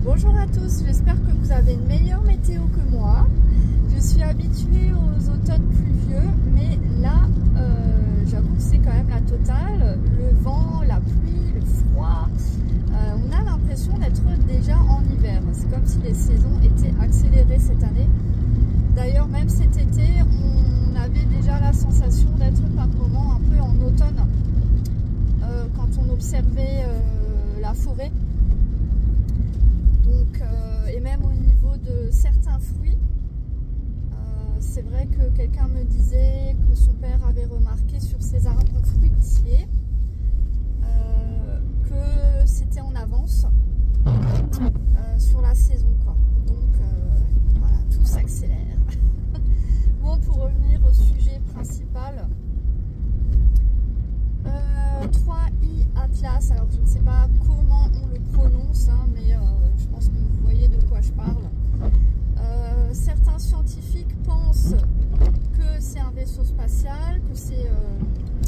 Bonjour à tous, j'espère que vous avez une meilleure météo que moi. Je suis habituée aux automnes pluvieux, mais là, j'avoue que c'est quand même la totale. Le vent, la pluie, le froid, on a l'impression d'être déjà en hiver. C'est comme si les saisons étaient accélérées cette année. D'ailleurs, même cet été, on avait déjà la sensation d'être par moments un peu en automne quand on observait la forêt. Donc, et même au niveau de certains fruits, c'est vrai que quelqu'un me disait que son père avait remarqué sur ses arbres fruitiers que c'était en avance sur la saison, quoi. Donc voilà, tout s'accélère. Bon, pour revenir au sujet principal, 3i Atlas, alors je ne sais pas comment on le prononce, hein, mais je pense que vous voyez de quoi je parle. Certains scientifiques pensent que c'est un vaisseau spatial, que c'est,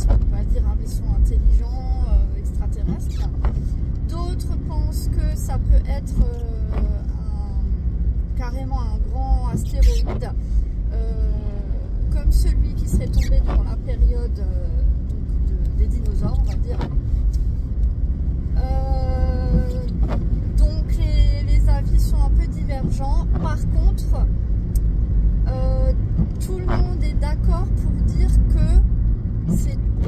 on va dire, un vaisseau intelligent, extraterrestre. D'autres pensent que ça peut être carrément un grand astéroïde, comme celui qui serait tombé dans la période des dinosaures, on va dire. Donc les avis sont un peu divergents. Par contre, tout le monde est d'accord pour dire que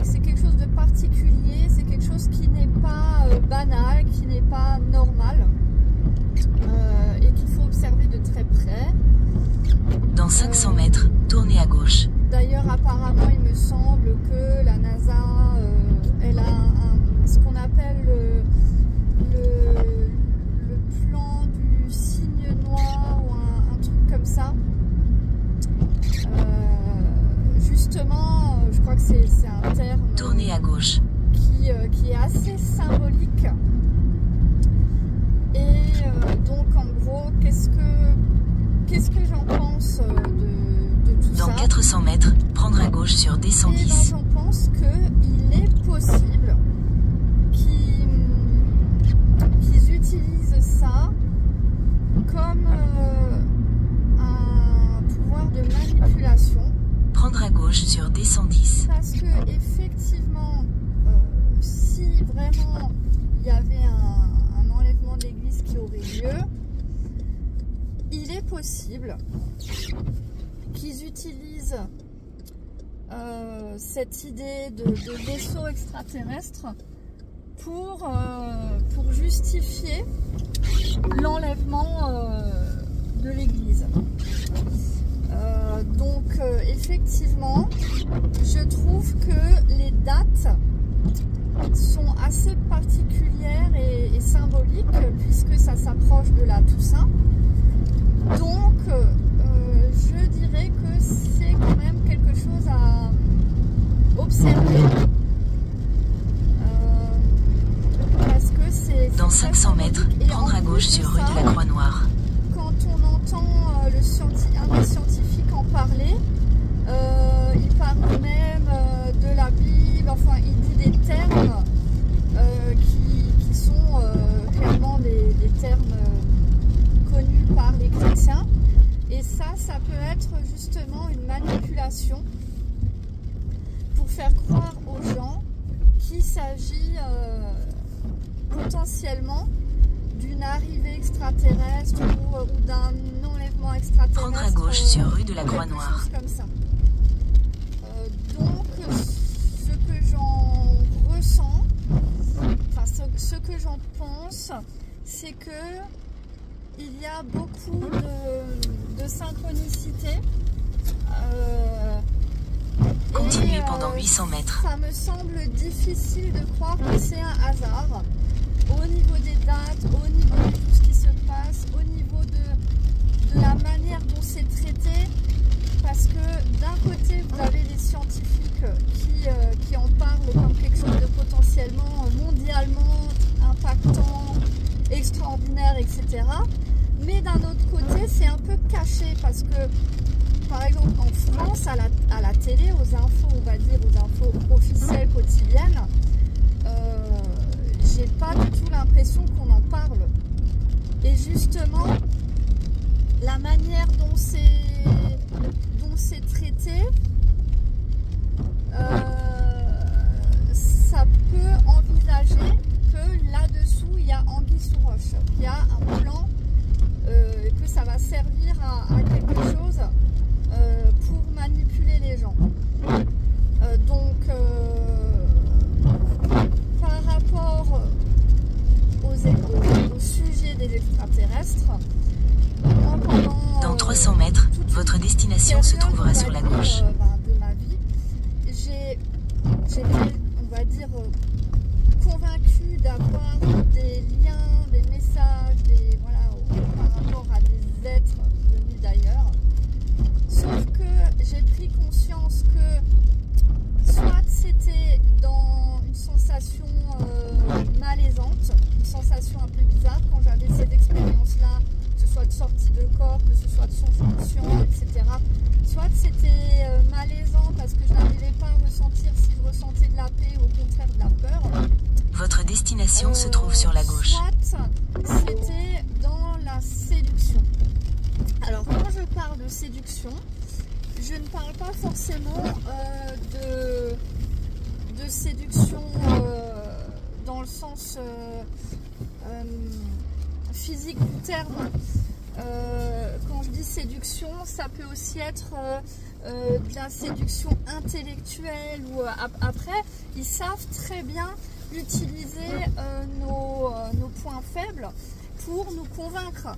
c'est quelque chose de particulier, c'est quelque chose qui n'est pas banal, qui n'est pas normal, et qu'il faut observer de très près. Dans 500 mètres, tournez à gauche. D'ailleurs, apparemment, il me semble que la NASA, elle a ce qu'on appelle le plan du cygne noir ou un truc comme ça. Justement, je crois que c'est un terme tournez à gauche qui est assez symbolique. Et donc, en gros, qu'est-ce que j'en pense de tout ça? Dans 400 mètres, prendre à gauche sur D110. Et donc, j'en pense qu'il est possible qu'ils utilisent ça comme un pouvoir de manipulation. Prendre à gauche sur D110. Parce que effectivement, si vraiment il y avait un enlèvement de l'église qui aurait lieu, il est possible qu'ils utilisent cette idée de vaisseau extraterrestre pour justifier l'enlèvement de l'église. Donc effectivement, je trouve que les dates sont assez particulières et symboliques puisque ça s'approche de la Toussaint. Donc je dirais que c'est quand même quelque chose à observer. Parce que c'est dans 500 mètres, prendre à gauche sur rue de la Croix-Noire. Quand on entend un des scientifiques en parler, il parle même de la Bible, enfin il dit des termes qui sont clairement des termes connus par les chrétiens. Et ça peut être justement une manipulation pour faire croire aux gens qu'il s'agit potentiellement d'une arrivée extraterrestre ou d'un enlèvement extraterrestre. Prendre à gauche sur rue de la Croix-Noire. Quelque chose comme ça. Donc, ce que j'en ressens, enfin ce que j'en pense, c'est que il y a beaucoup de synchronicité. Continuez pendant 800 mètres. Ça me semble difficile de croire que c'est un hasard. Au niveau des dates, au niveau de tout ce qui se passe, au niveau de la manière dont c'est traité, parce que d'un côté vous avez les scientifiques qui en parlent comme quelque chose de potentiellement mondialement impactant, extraordinaire, etc. Mais d'un autre côté c'est un peu caché parce que par exemple en France à la télé, aux infos, on va dire aux infos officielles quotidiennes, j'ai pas du tout l'impression qu'on en parle. Et justement, la manière dont c'est traité, ça peut envisager que là-dessous, il y a anguille sous roche, qu'il y a un plan, que ça va servir à quelque chose pour manipuler les gens. Par rapport au sujet des extraterrestres, moi, dans 300 mètres, votre destination se trouvera sur la gauche. De ma vie, j'ai été, on va dire, convaincue d'avoir des liens, des messages, par rapport à des êtres venus d'ailleurs. Sauf que j'ai pris conscience que soit c'était dans une sensation malaisante, une sensation un peu bizarre quand j'avais cette expérience-là, que ce soit de sortie de corps, que ce soit de son fonction, etc. Soit c'était malaisant parce que je n'arrivais pas à ressentir si je ressentais de la paix ou au contraire de la peur. Votre destination se trouve sur la gauche. Soit c'était dans la séduction. Alors quand je parle de séduction, je ne parle pas forcément de séduction dans le sens physique du terme. Quand je dis séduction, ça peut aussi être de la séduction intellectuelle. Ou après, ils savent très bien utiliser nos points faibles pour nous convaincre.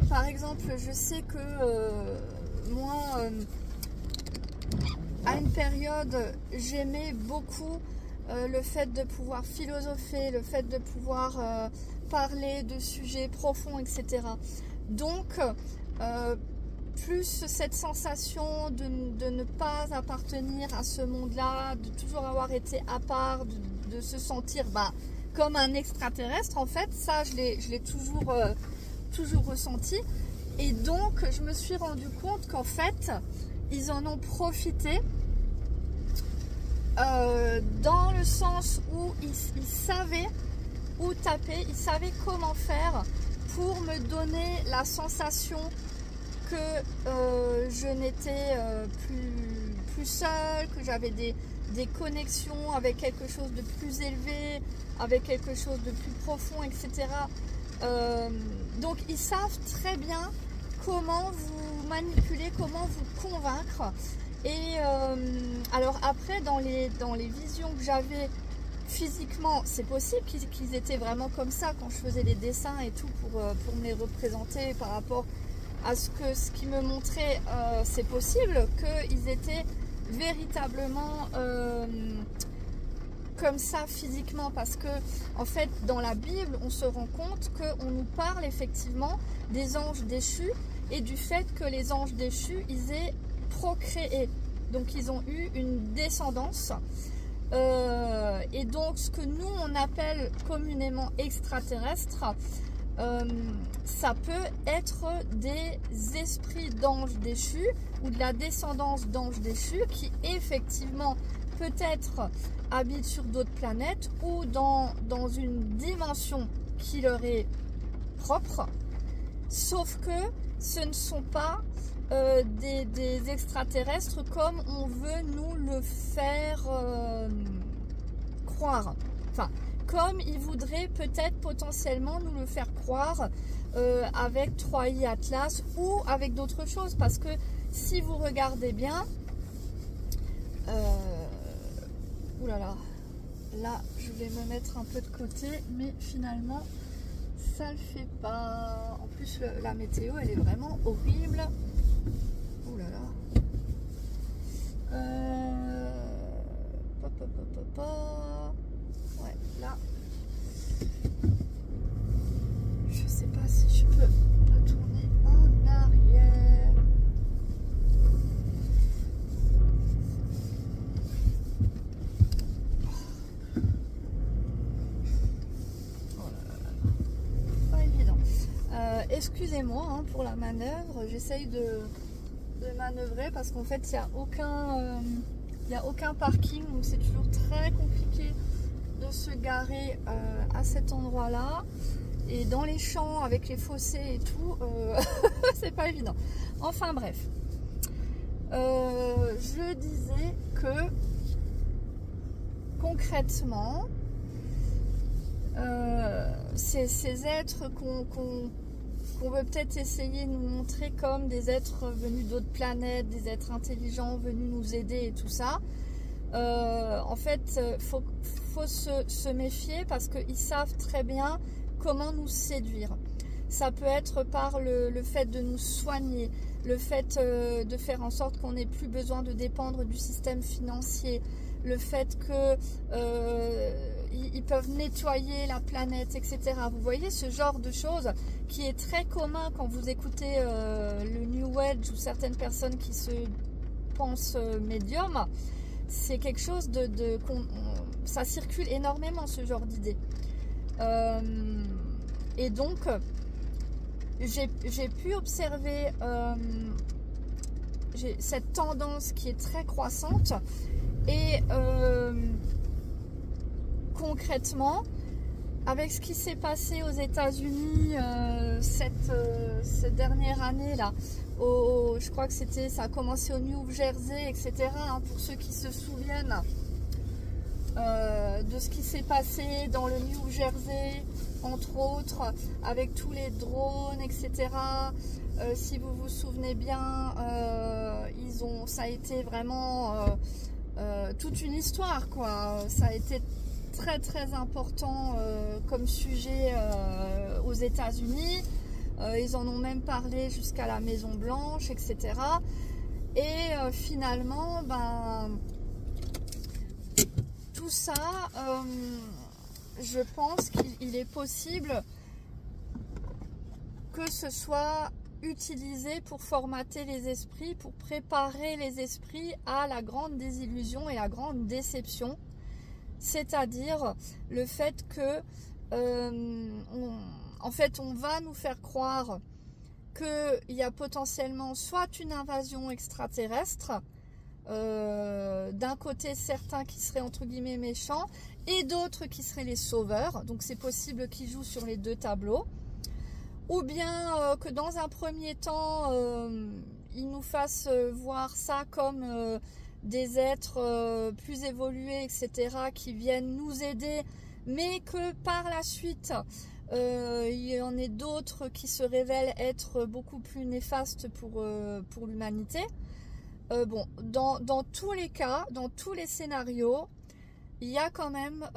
Par exemple, je sais que moi, à une période, j'aimais beaucoup le fait de pouvoir philosopher, le fait de pouvoir parler de sujets profonds, etc. Donc, plus cette sensation de ne pas appartenir à ce monde-là, de toujours avoir été à part, de se sentir comme un extraterrestre, en fait, ça, je l'ai toujours ressenti. Et donc, je me suis rendu compte qu'en fait, ils en ont profité dans le sens où ils savaient où taper, ils savaient comment faire pour me donner la sensation que je n'étais plus seule, que j'avais des connexions avec quelque chose de plus élevé, avec quelque chose de plus profond, etc. Donc ils savent très bien comment vous manipuler, comment vous convaincre. Et alors après, dans les visions que j'avais physiquement, c'est possible qu'ils étaient vraiment comme ça quand je faisais les dessins et tout pour me les représenter par rapport à ce qu'ils me montraient. C'est possible qu'ils étaient véritablement comme ça physiquement, parce que en fait dans la Bible on se rend compte qu'on nous parle effectivement des anges déchus et du fait que les anges déchus ils aient procréé, donc ils ont eu une descendance. Et donc ce que nous on appelle communément extraterrestres, ça peut être des esprits d'anges déchus ou de la descendance d'anges déchus qui effectivement peut-être habitent sur d'autres planètes ou dans une dimension qui leur est propre, sauf que ce ne sont pas des extraterrestres comme on veut nous le faire croire. Enfin, comme ils voudraient peut-être potentiellement nous le faire croire avec 3i Atlas ou avec d'autres choses. Parce que si vous regardez bien, oulala, là je vais me mettre un peu de côté, mais finalement ça le fait pas. En plus la météo elle est vraiment horrible. Oulala. Ouais, là. Je sais pas si je peux retourner en arrière. Oh là là là. Pas évident. Excusez-moi hein, pour la manœuvre. J'essaye de manœuvrer parce qu'en fait il n'y a aucun parking, donc c'est toujours très compliqué de se garer à cet endroit là. et dans les champs avec les fossés et tout, c'est pas évident. Enfin bref, je disais que concrètement, ces êtres qu'on veut peut-être essayer de nous montrer comme des êtres venus d'autres planètes, des êtres intelligents venus nous aider et tout ça, en fait, faut se méfier parce qu'ils savent très bien comment nous séduire. Ça peut être par le fait de nous soigner, le fait de faire en sorte qu'on n'ait plus besoin de dépendre du système financier, le fait que ils peuvent nettoyer la planète, etc. Vous voyez ce genre de choses qui est très commun quand vous écoutez le New Age ou certaines personnes qui se pensent médium. C'est quelque chose ça circule énormément, ce genre d'idées. Et donc, j'ai pu observer cette tendance qui est très croissante et concrètement, avec ce qui s'est passé aux États-Unis cette dernière année là, je crois que ça a commencé au New Jersey, etc. Hein, pour ceux qui se souviennent de ce qui s'est passé dans le New Jersey, entre autres, avec tous les drones, etc. Si vous vous souvenez bien, ça a été vraiment toute une histoire, quoi. Ça a été très très important comme sujet aux États-Unis. Ils en ont même parlé jusqu'à la Maison Blanche, etc. Et finalement, tout ça, je pense qu'il est possible que ce soit utilisé pour formater les esprits, pour préparer les esprits à la grande désillusion et la grande déception. C'est-à-dire le fait que en fait, on va nous faire croire qu'il y a potentiellement soit une invasion extraterrestre, d'un côté certains qui seraient entre guillemets méchants et d'autres qui seraient les sauveurs. Donc c'est possible qu'ils jouent sur les deux tableaux. Ou bien que dans un premier temps, ils nous fassent voir ça comme des êtres plus évolués, etc., qui viennent nous aider, mais que par la suite, il y en ait d'autres qui se révèlent être beaucoup plus néfastes pour l'humanité. Bon, dans tous les cas, dans tous les scénarios, il y a quand même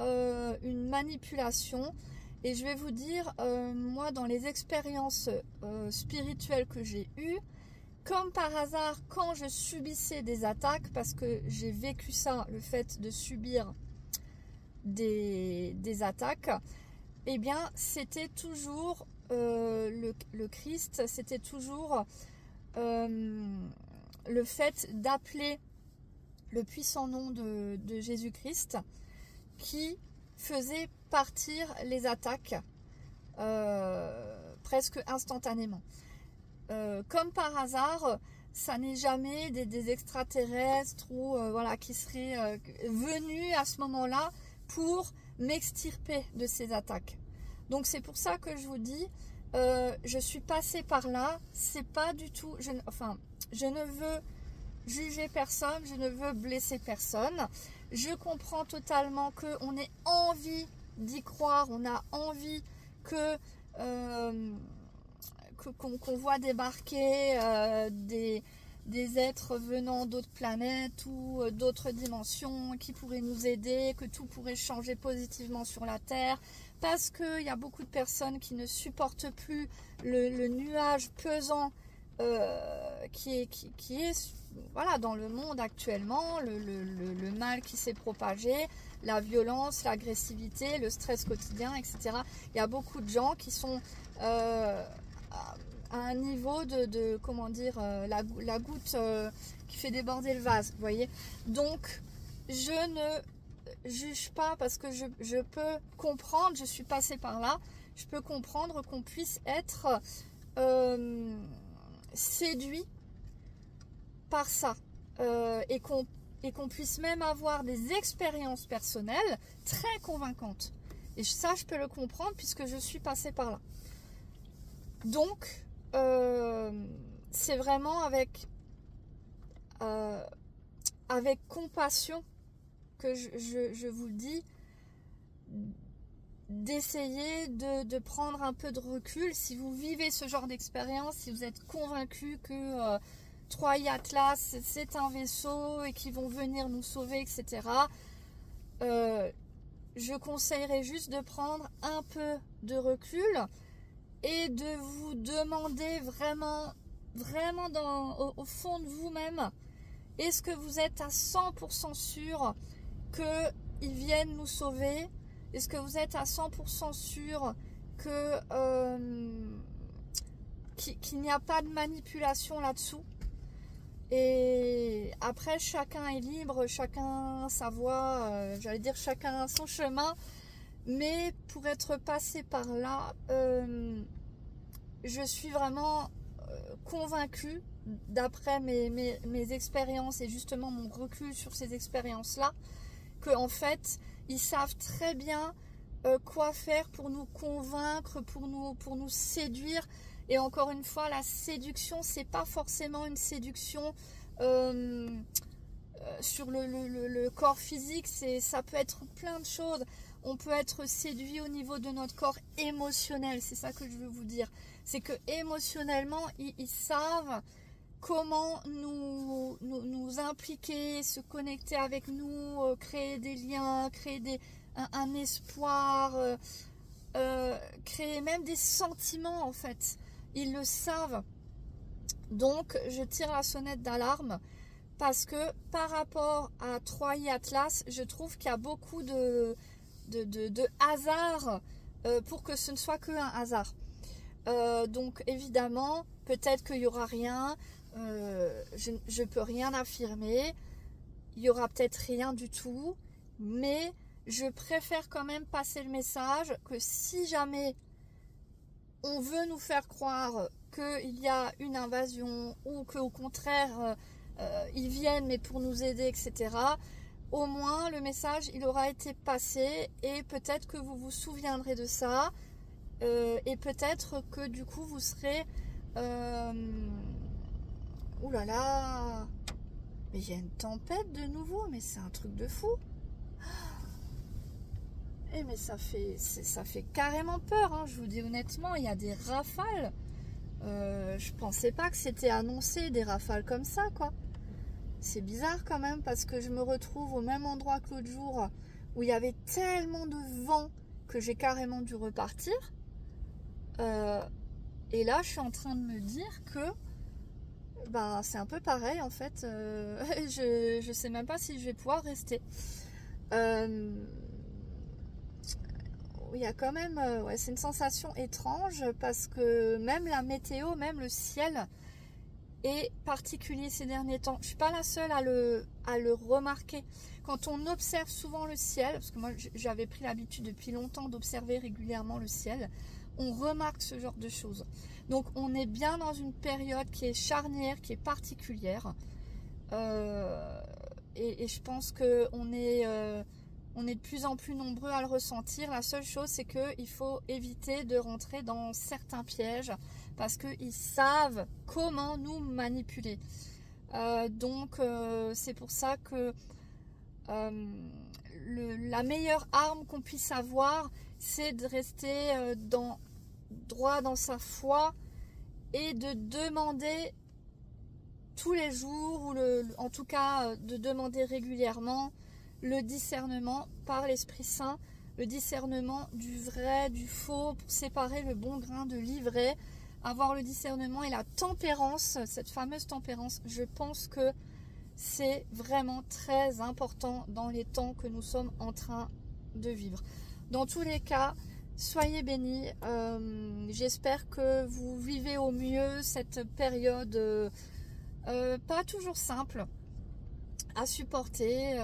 une manipulation. Et je vais vous dire, moi, dans les expériences spirituelles que j'ai eues, comme par hasard, quand je subissais des attaques, parce que j'ai vécu ça, le fait de subir des attaques, eh bien, c'était toujours le Christ, c'était toujours le fait d'appeler le puissant nom de Jésus-Christ qui faisait partir les attaques presque instantanément. Comme par hasard, ça n'est jamais des extraterrestres ou voilà, qui seraient venus à ce moment-là pour m'extirper de ces attaques. Donc c'est pour ça que je vous dis, je suis passée par là, c'est pas du tout, je ne veux juger personne, je ne veux blesser personne. Je comprends totalement qu'on ait envie d'y croire, on a envie qu'on voit débarquer des êtres venant d'autres planètes ou d'autres dimensions qui pourraient nous aider, que tout pourrait changer positivement sur la Terre, parce qu'il y a beaucoup de personnes qui ne supportent plus le nuage pesant qui est voilà, dans le monde actuellement, le mal qui s'est propagé, la violence, l'agressivité, le stress quotidien, etc. Il y a beaucoup de gens qui sont à un niveau de comment dire, la goutte qui fait déborder le vase, vous voyez. Donc, je ne juge pas parce que je peux comprendre, je suis passée par là, je peux comprendre qu'on puisse être séduit par ça et qu'on puisse même avoir des expériences personnelles très convaincantes Et ça, je peux le comprendre puisque je suis passée par là. Donc, c'est vraiment avec compassion que je vous le dis, d'essayer de prendre un peu de recul. Si vous vivez ce genre d'expérience, si vous êtes convaincu que Troie Atlas, c'est un vaisseau et qu'ils vont venir nous sauver, etc., je conseillerais juste de prendre un peu de recul et de vous demander vraiment au fond de vous-même, est-ce que vous êtes à 100% sûr qu'ils viennent nous sauver? Est-ce que vous êtes à 100% sûr qu'il n'y a pas de manipulation là-dessous? Et après, chacun est libre, chacun sa voie, j'allais dire chacun son chemin. Mais pour être passé par là, je suis vraiment convaincue, d'après mes expériences et justement mon recul sur ces expériences-là, qu'en fait, ils savent très bien quoi faire pour nous convaincre, pour nous séduire. Et encore une fois, la séduction, c'est pas forcément une séduction sur le corps physique, ça peut être plein de choses. On peut être séduit au niveau de notre corps émotionnel, c'est ça que je veux vous dire. C'est que émotionnellement, ils savent comment nous impliquer, se connecter avec nous, créer des liens, créer un espoir, créer même des sentiments en fait. Ils le savent. Donc, je tire la sonnette d'alarme parce que par rapport à Troie Atlas, je trouve qu'il y a beaucoup de hasard pour que ce ne soit qu'un hasard. Donc, évidemment, peut-être qu'il n'y aura rien. Je ne peux rien affirmer. Il n'y aura peut-être rien du tout. Mais je préfère quand même passer le message que si jamais on veut nous faire croire qu'il y a une invasion ou qu'au contraire ils viennent mais pour nous aider, etc., au moins le message il aura été passé et peut-être que vous vous souviendrez de ça et peut-être que du coup vous serez ouh là là, mais il y a une tempête de nouveau, mais c'est un truc de fou. Eh mais ça fait carrément peur, hein, je vous dis honnêtement, il y a des rafales. Je pensais pas que c'était annoncé des rafales comme ça, quoi. C'est bizarre quand même parce que je me retrouve au même endroit que l'autre jour où il y avait tellement de vent que j'ai carrément dû repartir. Et là, je suis en train de me dire que ben, c'est un peu pareil en fait. Je sais même pas si je vais pouvoir rester. Il y a quand même, ouais, c'est une sensation étrange parce que même la météo, même le ciel est particulier ces derniers temps. Je suis pas la seule à le remarquer. Quand on observe souvent le ciel, parce que moi j'avais pris l'habitude depuis longtemps d'observer régulièrement le ciel, on remarque ce genre de choses. Donc on est bien dans une période qui est charnière, qui est particulière. Et je pense qu'on est de plus en plus nombreux à le ressentir. La seule chose, c'est qu'il faut éviter de rentrer dans certains pièges parce qu'ils savent comment nous manipuler. Donc, c'est pour ça que la meilleure arme qu'on puisse avoir, c'est de rester droit dans sa foi et de demander tous les jours, ou en tout cas de demander régulièrement le discernement par l'Esprit Saint, le discernement du vrai, du faux, pour séparer le bon grain de l'ivraie, avoir le discernement et la tempérance, cette fameuse tempérance. Je pense que c'est vraiment très important dans les temps que nous sommes en train de vivre. Dans tous les cas, soyez bénis. J'espère que vous vivez au mieux cette période pas toujours simple à supporter,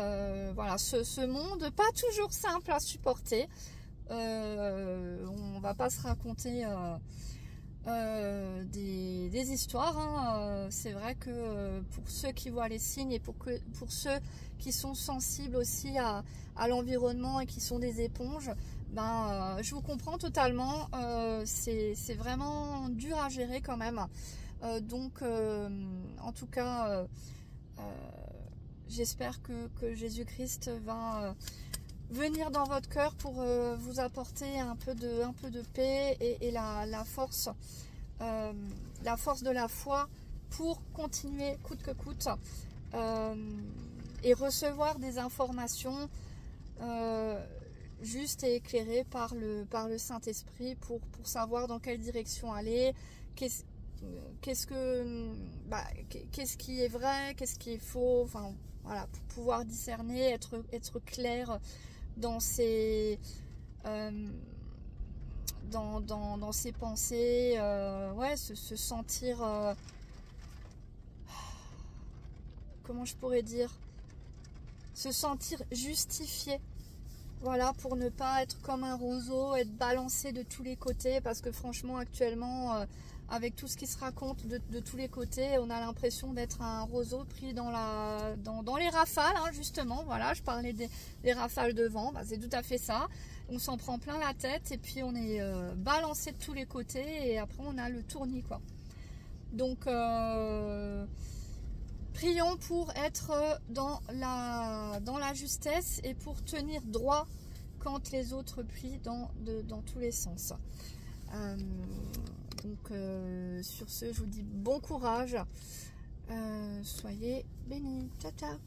voilà, ce monde pas toujours simple à supporter. On va pas se raconter des histoires, hein. C'est vrai que pour ceux qui voient les signes et pour ceux qui sont sensibles aussi à l'environnement et qui sont des éponges, ben, je vous comprends totalement. C'est vraiment dur à gérer quand même. Donc, en tout cas, j'espère que Jésus-Christ va venir dans votre cœur pour vous apporter un peu de paix et la force de la foi pour continuer coûte que coûte et recevoir des informations justes et éclairées par le Saint-Esprit pour savoir dans quelle direction aller, qu'est-ce qui est vrai, qu'est-ce qui est faux, enfin voilà, pour pouvoir discerner, être clair dans ses dans ses pensées, ouais, se sentir comment je pourrais dire, se sentir justifié, voilà, pour ne pas être comme un roseau, être balancé de tous les côtés, parce que franchement actuellement avec tout ce qui se raconte de tous les côtés, on a l'impression d'être un roseau pris dans les rafales, hein, justement, voilà, je parlais des rafales de vent, bah, c'est tout à fait ça, on s'en prend plein la tête et puis on est balancé de tous les côtés et après on a le tournis, quoi. Donc prions pour être dans la justesse et pour tenir droit quand les autres prient dans tous les sens. Donc sur ce, je vous dis bon courage. Soyez bénis. Ciao, ciao.